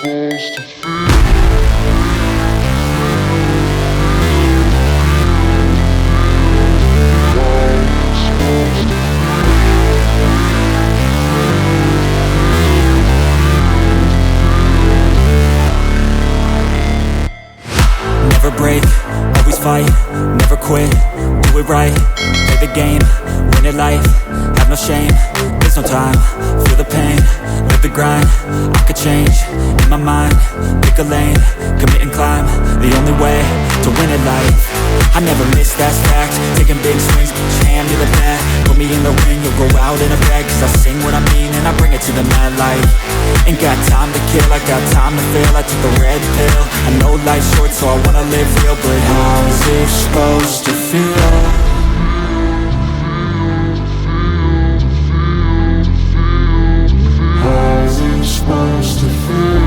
Never break, always fight, never quit, do it right, play the game, win it life, have no shame, there's no time, feel the pain, live the grind, I could change, in my mind, pick a lane, commit and climb, the only way to win it life, I never miss, that's fact, taking big swings, hand me the bat, put me in the ring, you'll go out in a bag, cause I sing what I mean and I bring it to the mad light, ain't got time to kill, I got time to feel, I took the red pill, I know life's short so I wanna live real, but how's it supposed to feel? How's it supposed to feel?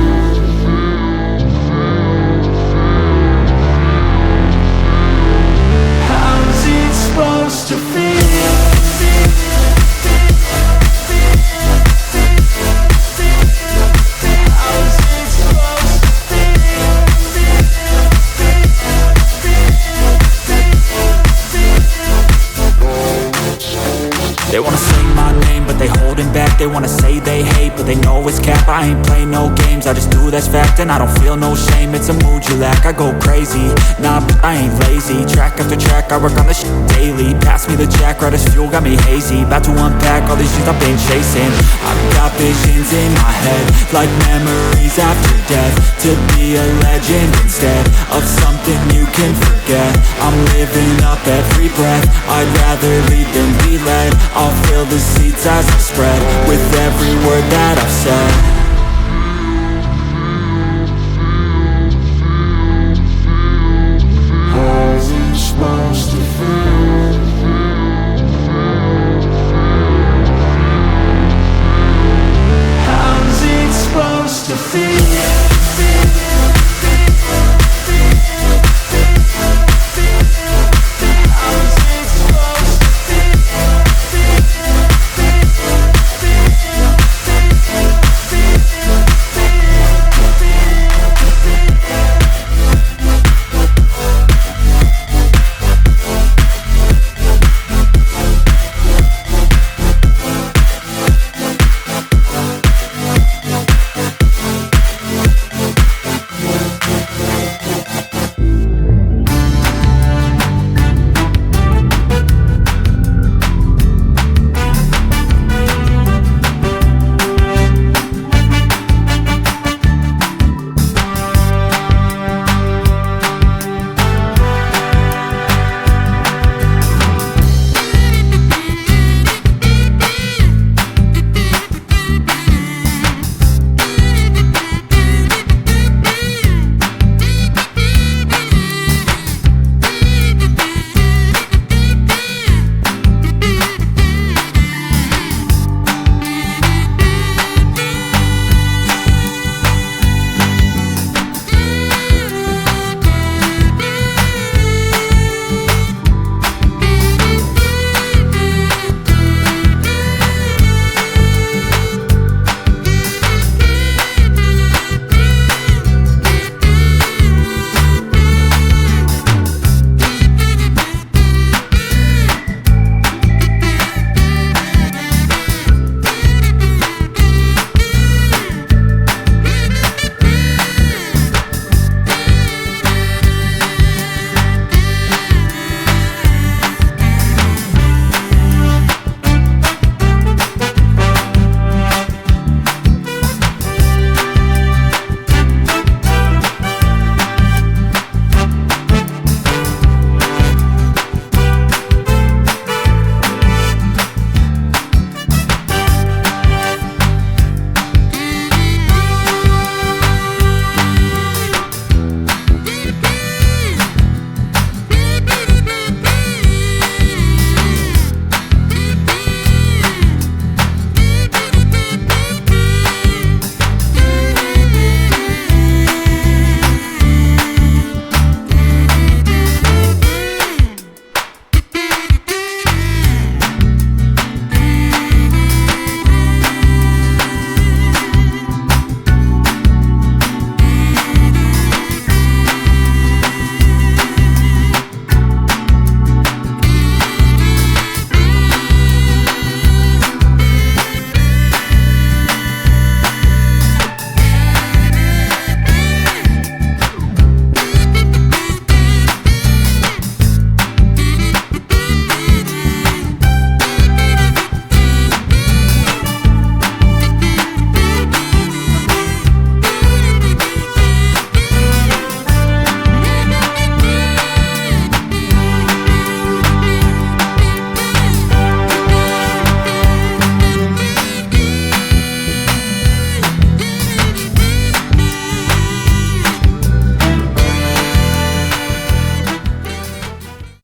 How's it supposed to feel? They wanna say my name, but they holding back. They wanna say they hate, but they know it's cap. I ain't play no games, I just do that's fact. And I don't feel no shame, it's a mood you lack. I go crazy, nah, but I ain't lazy. Track after track, I work on this shit daily. Pass me the jack, right as fuel, got me hazy. About to unpack all these things I've been chasing. I've got visions in my head, like memories after death. To be a legend instead of something you can forget. I'm living up every breath, I'd rather lead than be led. I'll fill the seats as I spread with every word that I've said.